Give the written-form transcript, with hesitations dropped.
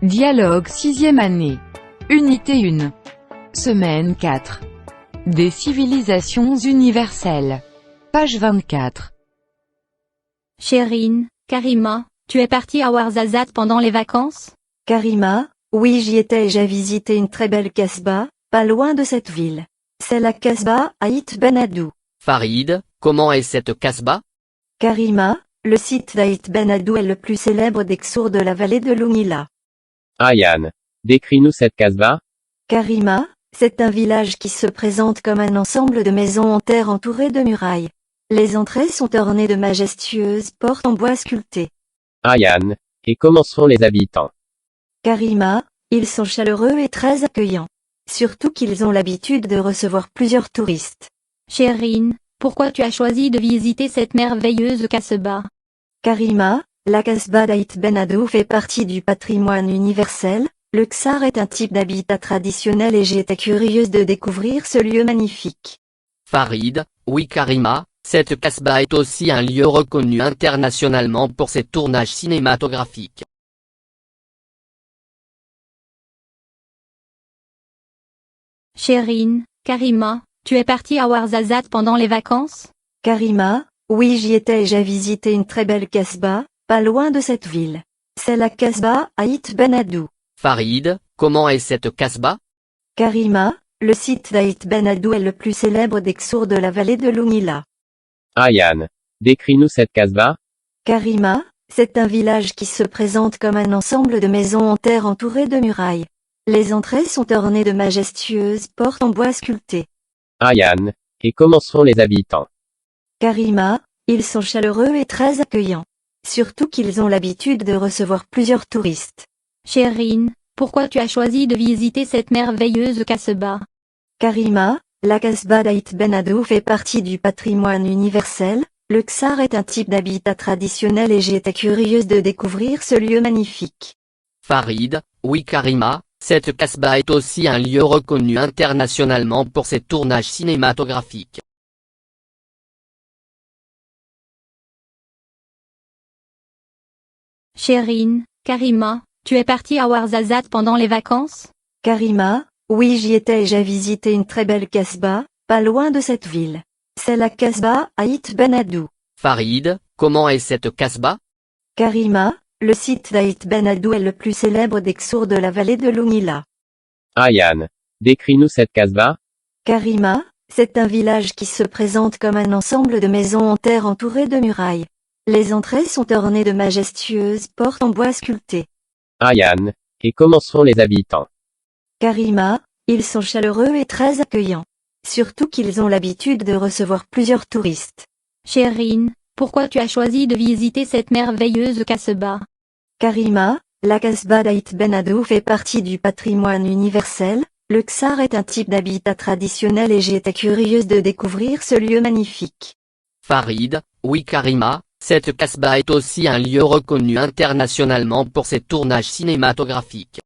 Dialogue 6e année. Unité 1. Semaine 4. Des civilisations universelles. Page 24. Chérine, Karima, tu es partie à Ouarzazate pendant les vacances? Karima, oui, j'y étais et j'ai visité une très belle casbah, pas loin de cette ville. C'est la casbah Aït Ben Haddou. Farid, comment est cette casbah? Karima, le site d'Aït Ben Haddou est le plus célèbre des Ksours de la vallée de l'Ounila. Ayane, décris-nous cette casbah. Karima, c'est un village qui se présente comme un ensemble de maisons en terre entourées de murailles. Les entrées sont ornées de majestueuses portes en bois sculpté. Ayane, et comment sont les habitants? Karima, ils sont chaleureux et très accueillants. Surtout qu'ils ont l'habitude de recevoir plusieurs touristes. Chérine, pourquoi tu as choisi de visiter cette merveilleuse casbah? Karima, la casbah d'Aït Ben Haddou fait partie du patrimoine universel. Le Ksar est un type d'habitat traditionnel et j'étais curieuse de découvrir ce lieu magnifique. Farid, oui Karima, cette casbah est aussi un lieu reconnu internationalement pour ses tournages cinématographiques. Chérine, Karima, tu es partie à Ouarzazate pendant les vacances? Karima, oui, j'y étais et j'ai visité une très belle casbah, pas loin de cette ville. C'est la casbah Aït Ben Haddou. Farid, comment est cette casbah? Karima, le site d'Aït Ben Haddou est le plus célèbre des Ksours de la vallée de l'Ounila. Ayane, décris-nous cette casbah. Karima, c'est un village qui se présente comme un ensemble de maisons en terre entourées de murailles. Les entrées sont ornées de majestueuses portes en bois sculpté. Ayane, et comment sont les habitants? Karima, ils sont chaleureux et très accueillants. Surtout qu'ils ont l'habitude de recevoir plusieurs touristes. Chérine, pourquoi tu as choisi de visiter cette merveilleuse casbah? Karima, la casbah d'Aït Ben Haddou fait partie du patrimoine universel. Le Ksar est un type d'habitat traditionnel et j'étais curieuse de découvrir ce lieu magnifique. Farid, oui Karima, cette casbah est aussi un lieu reconnu internationalement pour ses tournages cinématographiques. Chérine, Karima, tu es partie à Ouarzazate pendant les vacances? Karima, oui, j'y étais et j'ai visité une très belle casbah, pas loin de cette ville. C'est la casbah Aït Ben Haddou. Farid, comment est cette casbah? Karima, le site d'Aït Ben Haddou est le plus célèbre des Ksours de la vallée de l'Ounila. Ayane, décris-nous cette casbah. Karima, c'est un village qui se présente comme un ensemble de maisons en terre entourées de murailles. Les entrées sont ornées de majestueuses portes en bois sculpté. Ayane, et comment sont les habitants? Karima, ils sont chaleureux et très accueillants. Surtout qu'ils ont l'habitude de recevoir plusieurs touristes. Chérine, pourquoi tu as choisi de visiter cette merveilleuse casbah? Karima, la casbah d'Aït Ben Haddou fait partie du patrimoine universel. Le Ksar est un type d'habitat traditionnel et j'étais curieuse de découvrir ce lieu magnifique. Farid, oui Karima, cette casbah est aussi un lieu reconnu internationalement pour ses tournages cinématographiques.